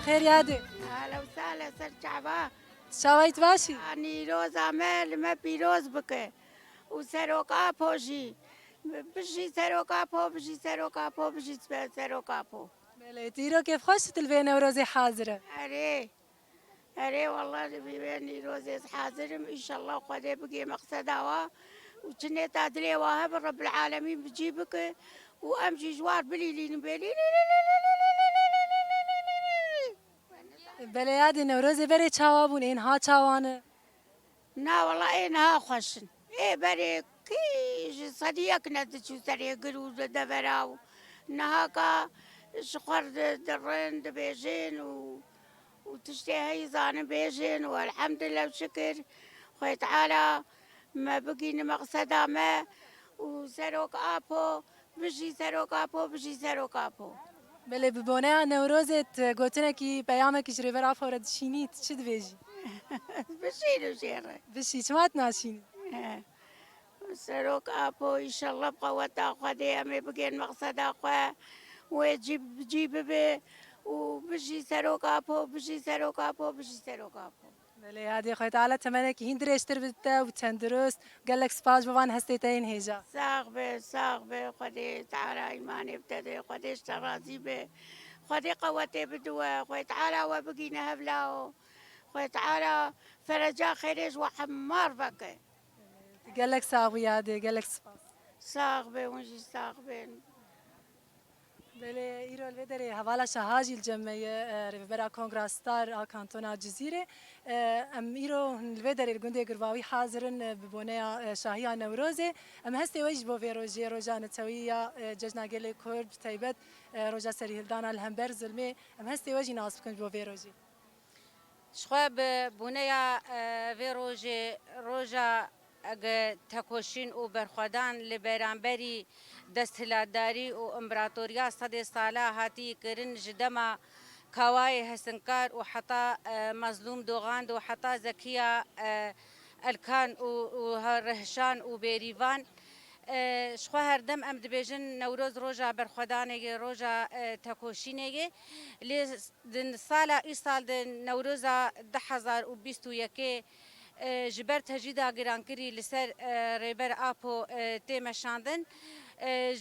بخير يادي. اهلا وسهلا سر شعبان. شاويت باشي. اني روز عمل ما بيروز بك وسروكا بوجي بجي سروكا بو بجي سروكا بو بجي سروكا بو. بله تيرو كيف خوشت البين نوروزي حاضرة. اري والله بيني روز حاضر ان شاء الله وقد بقي مقصدها وكني تادري واهب رب العالمين بجيبك وامشي جوار بليلين بلي. بله يادي نوروزي بري چاوابون اینها چاوانه. نا والله إنها خشن إيه بري كي صديق ندشو سري قلو دفراو نهاكا شخر درين دبيجين وتشتي هاي زان بيجين والحمد لله وشكر خوي تعالى ما بقي مقصدا ما وسروك أبو بجي سروك أبو بجي سروك أبو. بله ببونه نوروزت گوتنه کی پیامه کی جری برا فورد شینیت چی دویجی؟ بشيلو شيرة بشی چمات ناشینی؟ سروك أبو إن شاء الله بقوة أخوة أمي بقين مقصد أخوة وجيب به وبجي سروك أبو بجي سروك أبو بجي سروك أبو. بله يادي خوي تعالى تمنى کی هند رشتر بده و تندرست قال لك سپاس بوان هستيتين هيجا. ساغ به خدي تعالى إيماني ابتدي خدي اشترازي به خدي قوتي بدوا خوي تعالى وبقينا هبلاو خوي تعالى فرجا خيرج وحمار بك. قال لك ساغ يادي قال لك سپاس. ساغ به ونجي ساغ به. بله ایرو الودری حوالا شهاجی الجمعیه رفبرا کنگراستار آکانتونا جزیره ام ایرو الودری الگنده گرواوی حاضرن ببونه شاهیا نوروزه ام هستی ویج بو ویروجی روجا نتویا ججنا گلی کرد تایبت روجا سری هلدانا الهمبر ظلمه ام هستی ویجی ناس بکن بو ویروجی شخواب بونه ویروجی روجا اگه تکوشین و برخوادان لبرانبری دستهلاداری و امپراتوریا صد ساله هاتی کرن جدما کوای هسنکار و حتی مظلوم دوغاند و حتی زکیه الکان و رهشان و بیریوان شخوا هردم ام دبیجن نوروز روزا برخوادانه روزا تکوشینه لی دن سالا ای سال دن نوروزا 2021 جبر تجیدا گرانکری لسر ریبر آپو تیمشاندن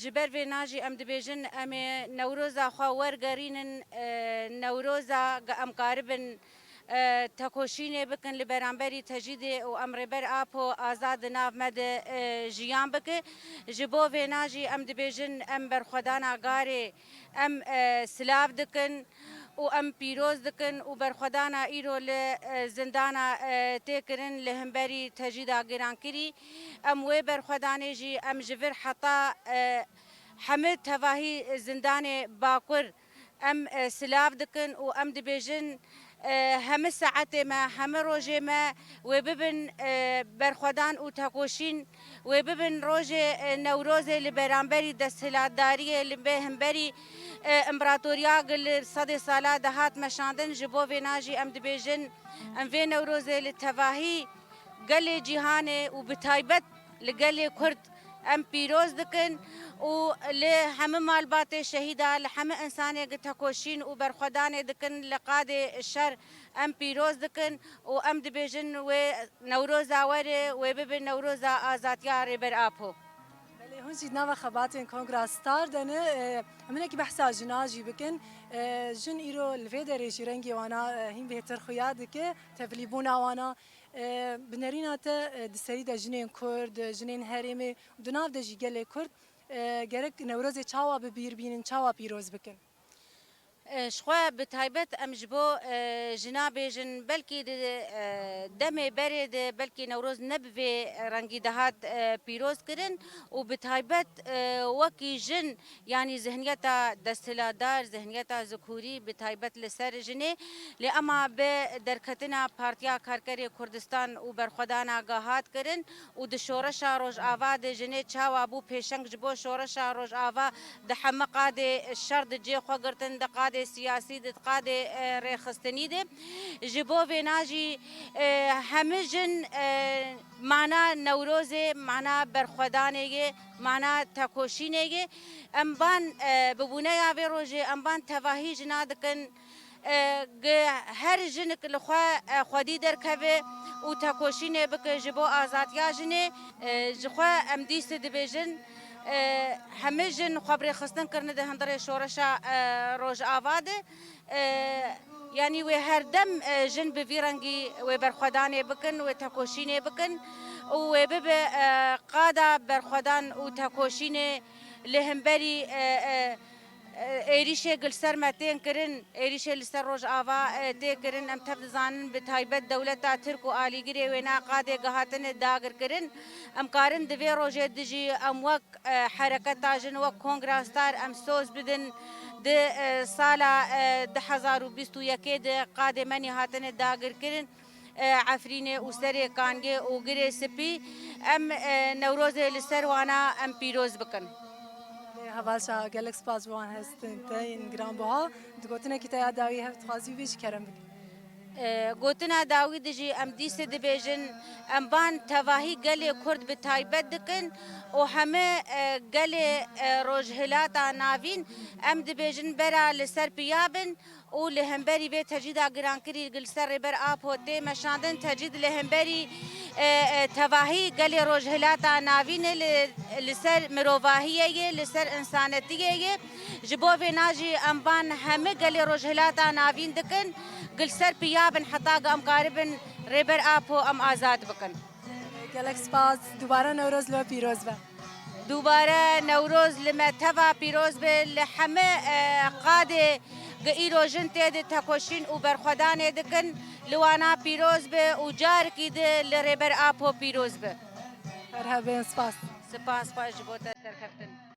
جبر و ناجی ام دبیجن ام نوروزا خوا ورگرینن نوروزا ام قاربن تکوشینه بکن لبرانبری تجیده و ام ریبر آپو آزاد ناو مد جیان بکه جبو و ناجی ام دبیجن ام برخودانا گاره ام سلاف دکن و ام پیروز دکن و برخودانا ایرو لزندانا تکرن لهمبری تجیدا گران کری ام وی برخودانه جی ام جفر حتا حمد تواهی زندان باکر ام سلاف دکن و ام دبیجن همه ساعت ما همه روز ما و ببین برخوادان و تکوشین و ببین روز نوروز لبرانبری دستهلاداری لبهمبری امپراتوریا گل صد ساله دهات مشاندن جبو و ناجی ام دبیجن ام و نوروز لتواهی گل جهان و بتایبت لگل کرد ام پیروز دکن و لحمه مالبات شهیده لحمه انسانی تکوشین و برخودان دکن لقاد الشر ام پیروز دکن و ام دبیجن و نوروز آوره و ببین نوروز آزادیا ریبر آپو بله هونجی نوا خباتن کنگراستار دنه همینه کی بحثا جناجی بکن جن ایرو الودری جرنگی وانا هم بهتر خویاد که تبلیبونا وانا بنرينا تا دسري دا جنين كرد جنين هرمي دناف دا جيجل كرد گرک نوروز چاوا ببیر بینن چاوا پیروز بکن شخوا بتایبت ام جبو جناب جن بلکی دم برد بلکی نوروز نبوی رنگی دهات پیروز کرن و بتایبت وکی جن یعنی ذهنیت دستهلادار ذهنیت ذکوری بتایبت لسر جنه لی اما به درکتنا پارتیا کارکری کردستان و برخودان آگاهات کرن و د شورش روز آوا د جنه چاوا بو پیشنگ جبو شورش روز آوا د حمقا د شرد جی خو گرتن د قاد سیاسی د قاد رخصتنی ده جبو و ناجی همه جن معنا نوروز معنا برخودانه معنا تکوشینه امبان ببونه یا روزه امبان تواهی جنادکن هر جنک لخوا خودی درکوه و تکوشینه بکه جبو آزادیا جنه جخوا ام دیست دبیجن همه جن خبر خستن کرنه ده هندر شورشا روز آواده یعنی و هر دم جن بویرنگی و برخدانه بکن و تکوشینه بکن و به قادا برخدان و تکوشینه لهمبری ایریشه گلسر متین کرن ایریشه لسر روز آوا تی کرن ام تفت زانن به تایبت دولت ترک و آلیگری و ناقاده گهاتن داگر کرن ام کارن دوی روزه دجی ام وک حرکت تاجن وک کنگراستار ام سوز بدن ده سالا 2021 ده قاده منی هاتن داگر کرن عفرینه و سر کانگه و گره سپی ام نوروز لسر وانا ام پیروز بکن هواشا گلکس باز وان هستن تاین گرام بها دگوتنه کی تا داوی هفت خازی بیش کرم گوتنا داوی دجی ام دیست دبیجن ام بان تواهی گل کرد به تایبت دکن و همه گل روجهلاتا ناوین ام دبیجن برا لسر پیابن و لهمبری به تجدید گرانکری گل سر بر آپ ہوتے مشاندن تجدید لهمبری تواهی گل روجهلاتا ناوین لسر مروواهیه لسر انسانیتیه جبو و ناجی ام بان همه گل روجهلاتا ناوین دکن گل سر پیابن حتی ام قاربن ریبر آپو ام آزاد بکن گلکس باز دوباره نوروز لو پیروز به دوباره نوروز لما تبا پیروز به لحمه قاده گئیرو جن تید تکوشین و برخدانه دکن لوانا پیروز به و جار کی ده لریبر آپو پیروز به مرحبا سپاس سپاس باش بوتا سرکفتن